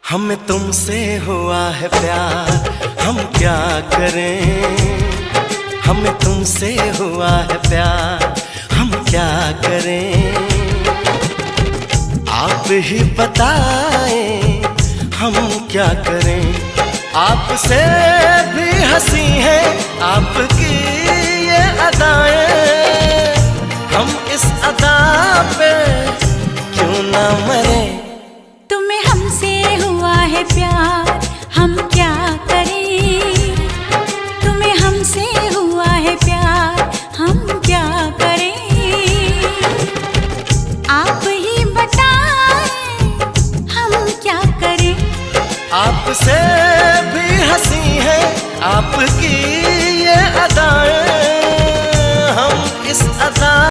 हमें तुमसे हुआ है प्यार, हम क्या करें। हमें तुमसे हुआ है प्यार, हम क्या करें। आप ही बताएं हम क्या करें। आपसे भी हंसी है आपकी ये अदाएं।